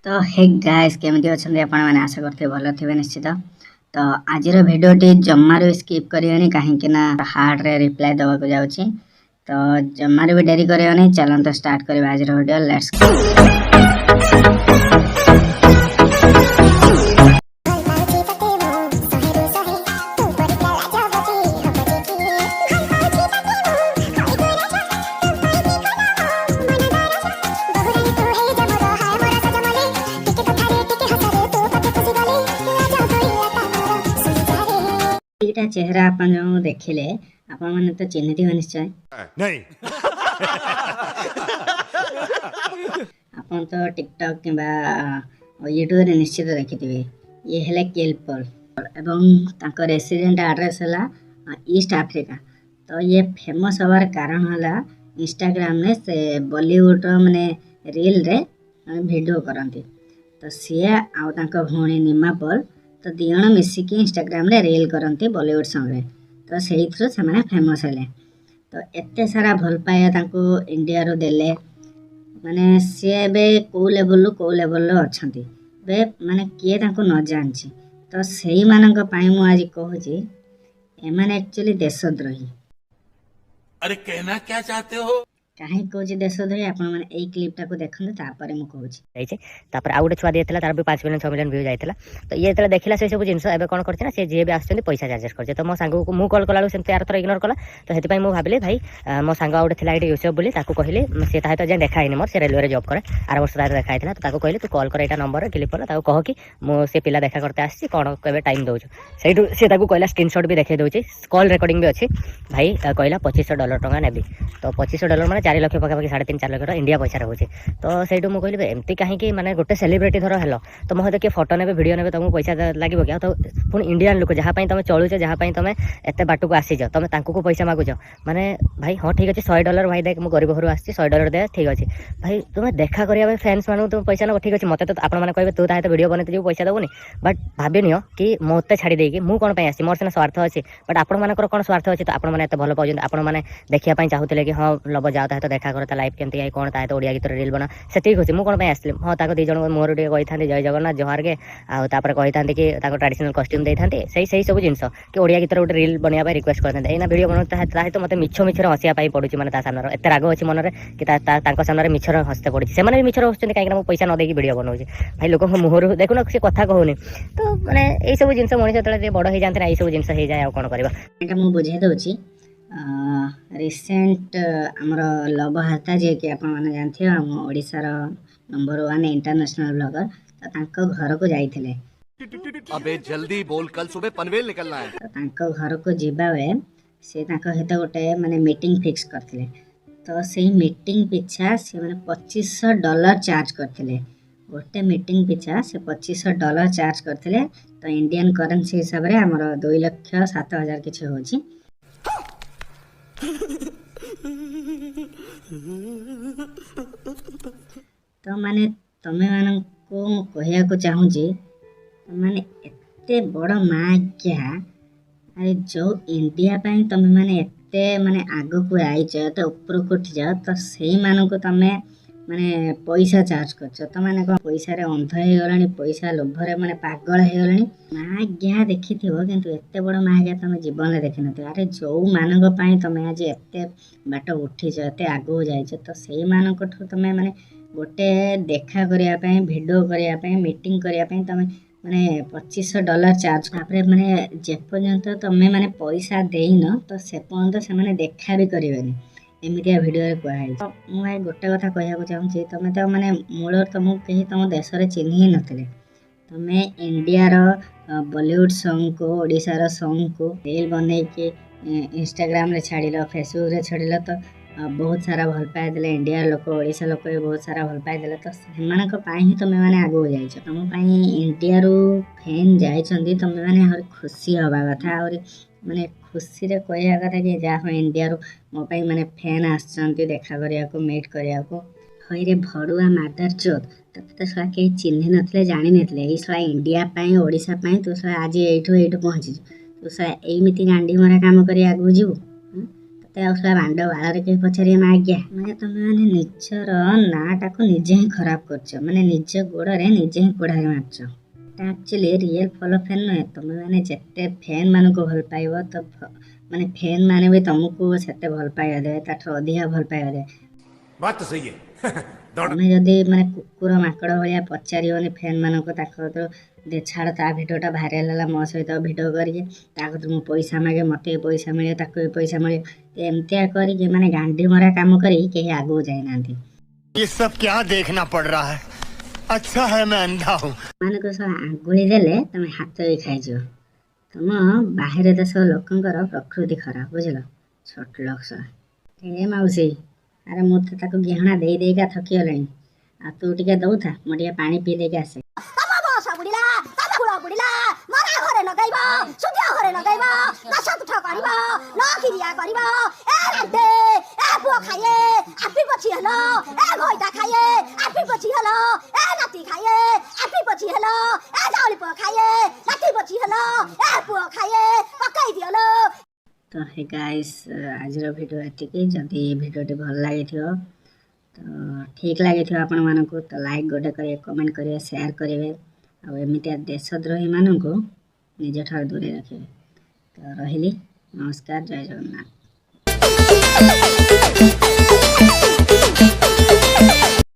तो hey guys केमती अच्छे आपण मैंने आशा करते भल थे निश्चित। तो आज भिडियोटी जमारू स्किप करें कहीं हार्ड रे रिप्लाई देवाक जाऊँगी। तो जमारू भी डेरी करें चलते स्टार्ट करवा आज भिडियो लेट्स चेहरा अपन जो देखिले आपण माने तो चिन्हित हो निश्चय नहीं अपन तो टिकटॉक किंबा यूट्यूब रे निश्चित देखिथिबे। ये हेले केलपल एवं तांको रेसिडेंट एड्रेस हला ईस्ट अफ्रीका। तो ये फेमस होवार कारण हला इंस्टाग्राम ने से बॉलीवुड माने रील रे वीडियो करंती। तो सिया आ तांको भौणी निमा पल तो दिजण मिसिकी इंस्टाग्राम रे रील करंती बॉलीवुड सॉन्ग रे। तो सेही थ्रू से फेमस हेले। तो एते सारा भल पाया तांको इंडिया रो देले माने से बे को लेवल अछंती बे माने किए तांको न जानछि। तो सेही मानक पाई मु आज कहूची ए माने एक्चुअली देशद्रोही। अरे कहना क्या चाहते हो? कहीं कहूँ देशद्रोही आपण माने एई क्लिपटा को देखंतु तापर मु कहूची जाइछे। तापर आ गुटे छुआ देथिला तार भी 5 मिलियन 6 मिलियन व्यू जाइथिला। तो ये तले देखिला से सब जिंस एबे कोन करछि ना से जे भी आछथि पैसा चार्जेस करछि। तो मो सांग को मु कॉल कलालु सेमते आर थर इग्नोर कला। तो हेति पई मु भाबिले भाई मो सांग आउटे थिला एटी यूसुफ बोली ताको कहिले से ताहे तो जे देखाइनी मोर से रेलवे रे जॉब करे आर वर्ष ताहे देखाइथिला। तो ताको कहिले तू कॉल कर एटा नंबर रे क्लिक कर ताको कह कि मो से पिला देखा करते आछि कोन केबे टाइम दोछु सेइटु से ताको कहला स्क्रीनशॉट भी देखाइ दोछि कॉल रेकॉर्डिंग भी अछि। भाई कहला $2500 टंका नेबी। तो $2500 माने 4 लाख पका पकी 3.5-4 लाख इंडिया पैसा रहउछि। तो सेइटु मु कहले एमती काहे कि माने गोटे सेलिब्रिटी धर हेलो तो मो के फोटो नेबे वीडियो नेबे तुमको पैसा लागिबो क्या? तो पुणी इंडियन लोक जहाँ तुम चलुच जहाँ तुम एत बाट को आसीज तुम को पैसा मागुच माने भाई हाँ ठीक अच्छे $100 भाई देख मुझे गरीब घर आसी $100 दे ठीक अच्छे भाई तुम्हें देखा करने फ्रेंड्स मान तुम पैसा नब ठीक अच्छे मत तो आपने कहे तू ताहे वीडियो बनते जो पैसा देवनी बट भाभी नियो कि मत छाड़ी देकी मु कौन आसी मोर सीना स्वार्थ अच्छी बट आपंकर कौन स्वार्थ अच्छी? तो आपने भल पाँच आपने देखा चाहूले कि हाँ लब जाओ ताहे तो देखा कर लाइफ केमती कौन ताहे तो ओडिया गीत रील बना से खुशी मुझे कौन आसली हाँ ताको दी जन मोर टे कही था जय जगन्नाथ जोहार के आपर कही था कि ट्रेडिशनल कस्ट्यूम दे था सही सब जिन कि ओडिया गीत गोटे रील बनवाई रिक्वेस्ट करते हैं भिडियो बना तो मतलब मिछ मिछर हसिया पड़ुची मैंने सामने एत राग अच्छी मन कि सामने मिछर हसते पड़ी से भी मिछर हसुँच कहीं पैसा न देकी भिडियो बनाऊँ भाई लोक मुहर देखुन से कथा कहूनी। तो मैंने यही सब जिन मनीष जो बड़ हो जाते हैं सब जिन हो जाए आउ कौन कर बुझे दूची रिसेंट आमर लव हाता जे कि आप जानते हो आम ओडिशार नंबर 1 इंटरनेशनल ब्लॉगर। तो तांको घर को जाइथिले। अबे जल्दी बोल कल सुबह पनवेल निकलना है। तो तांको घर को जीवा बेले से तांको हेते गोटे माने मीटिंग फिक्स करथिले। तो सेही मीटिंग पिछा से माने $2500 चार्ज करथिले। गोटे मीटिंग पिछा से $2500 चार्ज करथिले। तो इंडियन करेंसी हिसाब रे हमर 2,07,000 किछ होची। तो माने तमे मान को कहया को चाहूँगी माने एते बड़ माग्या अरे जो इंडिया पाई तमे माने एते माने आगो को आइच तो ऊपर को उठ जाओ तो सही मान को तमे माने पैसा चार्ज करछ। तो माने को पैसा रे अंध हे गलानी पैसा लोभरे माने पागल हे गलानी माग्या देखिथिबो किंतु एते बड़ माग्या तमे जीवन रे देखि नथि। अरे जो मानक पाई तमे आज एते बाट उठिछ एते आगो जाइछ तो सही मानक ठो तमे माने गोटे देखा करिया पई वीडियो करिया पई मीटिंग करिया पई तमे माने $2500 चार्ज तापरे माने जे पर्यंत तमे माने पैसा देइन तो से पर्यंत से माने देखा भी करिवेनी एमितिया वीडियो रे कहै। तो मु भाई गोटे कथा कहया को चाहूँ तमे तो माने मूल तुमको कहीं तुम देश रे चिन्ह ही नथिले। तमे इंडिया रो बॉलीवुड सॉन्ग को ओडिशा रो सॉन्ग को रील बनै के इंस्टाग्राम रे छाड़िलो फेसबुक रे छाड़िलो तो बहुत सारा भल पाई देले इंडिया लोक ओडिशा लोक भी बहुत सारा भल पाई देले। तो सेमानक पाई ही तमे माने आगो जाइछ तुम पाई इंडिया रो फैन जाइछंदी तमे माने हर खुशी हवा कथा और माने खुशी रे कहया कथा कि जा हो इंडिया रो मो पाई माने फैन आछंती देखा करिया को मीट करिया को हई रे भड़ुआ मादर चोद तो सला के चिन्ह नथले जानि नथले ई सला इंडिया पाई ओडिशा पाई तो सला आज एठो पहुंची तो सला एमिति गांडी मरा काम करिया आगो जीव। ମତେ ଆଉ ସେ ବାଣ୍ଡ ବାଳରେ କେହି ପଚାରିବେ ମା ଆଜ୍ଞା। ମାନେ ତମେ ମାନେ ନିଜର ନାଁଟାକୁ ନିଜେ ହିଁ ଖରାପ କରୁଛ, ମାନେ ନିଜ ଗୋଡ଼ରେ ନିଜେ ହିଁ କୋଢ଼ାରେ ମାରୁଛ। ଆକ୍ଚୁଆଲି ରିଏଲ୍ ଫଲୋ ଫ୍ୟାନ୍ ନୁହେଁ। ତମେ ମାନେ ଯେତେ ଫ୍ୟାନ୍ ମାନଙ୍କୁ ଭଲ ପାଇବ ତ ମାନେ ଫ୍ୟାନ୍ ମାନେ ବି ତମକୁ ସେତେ ଭଲ ପାଇବା ଦେବେ, ତାଠୁ ଅଧିକା ଭଲ ପାଇବା ଦେବେ। बात तो सही है ତମେ ଯଦି ମାନେ କୁକୁର ମାଙ୍କଡ଼ ଭଳିଆ ପଚାରିବନି ଫ୍ୟାନ୍ ମାନଙ୍କୁ, ତାଙ୍କ ଛାଡ଼ ତା ଭିଡ଼ିଓଟା ଭାଇରାଲ ହେଲା ମୋ ସହିତ ଭିଡ଼ିଓ କରିକି, ତାକୁ ମୁଁ ପଇସା ମାଗେ, ମୋତେ ବି ପଇସା ମିଳେ, ତାକୁ ବି ପଇସା ମିଳେ, ଏମିତିଆ କରିକି ମାନେ ଗାଣ୍ଡି ମରା କାମ କରିକି କେହି ଆଗକୁ ଯାଇନାହାନ୍ତି। ये सब क्या देखना पड़ रहा है? अच्छा है मैं अंधा हूँ। ମାନଙ୍କୁ ସହ ଆଙ୍ଗୁଳି ଦେଲେ ତମେ ହାତ ବି ଖାଇଯିବ। ତମ ବାହାର ଦେଶ ଲୋକଙ୍କର ପ୍ରକୃତି ଖରାପ, ବୁଝିଲ ଛୋଟ ଲୋକ ସହ। ଏ ମାଉସୀ, ଆରେ ମୁଁ ତ ତାକୁ ଗହଣା ଦେଇ ଦେଇକା ଥକିଗଲିଣି, ଆଉ ତୁ ଟିକେ ଦଉଥା, ମୁଁ ଟିକେ ପାଣି ପିଇ ଦେଇକି ଆସେ। ତମ ବୟସ ବୁଡ଼ିଲା, ତମ ଗୁଣ ବୁଡ଼ିଲା, ମରା ଘରେ ଲଗାଇବ, ସୁଧିଆ ଘରେ ଲଗାଇବ, ଦଶ ତୁଠ କରିବ, ନଖିରିଆ କରିବ, ଏ ରାନ୍ଧେ, ଏ ପୁଅ ଖାଇଏ, ଆପି ପଛି ହେଲ, ଏ ଭଇଟା ଖାଇଏ, ଆପି ପଛି ହେଲ, ଏ ନାତି ଖାଇଏ, ଆପି ପଛି ହେଲ, ଏ ଜାଉଳି ପୁଅ ଖାଇଏ, ନାତି ପଛି ହେଲ, ଏ ପୁଅ ଖାଇଏ, ପକାଇ ଦିଅଲ। ତ ହେ ଗାଇସ୍, ଆଜିର ଭିଡ଼ିଓ ଏତିକି। ଯଦି ଏ ଭିଡ଼ିଓଟି ଭଲ ଲାଗିଥିବ, ତ ଠିକ୍ ଲାଗିଥିବ ଆପଣମାନଙ୍କୁ, ତ ଲାଇକ୍ ଗୋଟେ କରିବେ, କମେଣ୍ଟ କରିବେ, ସେୟାର କରିବେ, ଆଉ ଏମିତିଆ ଦେଶଦ୍ରୋହୀମାନଙ୍କୁ ନିଜଠାରୁ ଦୂରେଇ ରଖିବେ। ତ ରହିଲି, ନମସ୍କାର, ଜୟ ଜଗନ୍ନାଥ।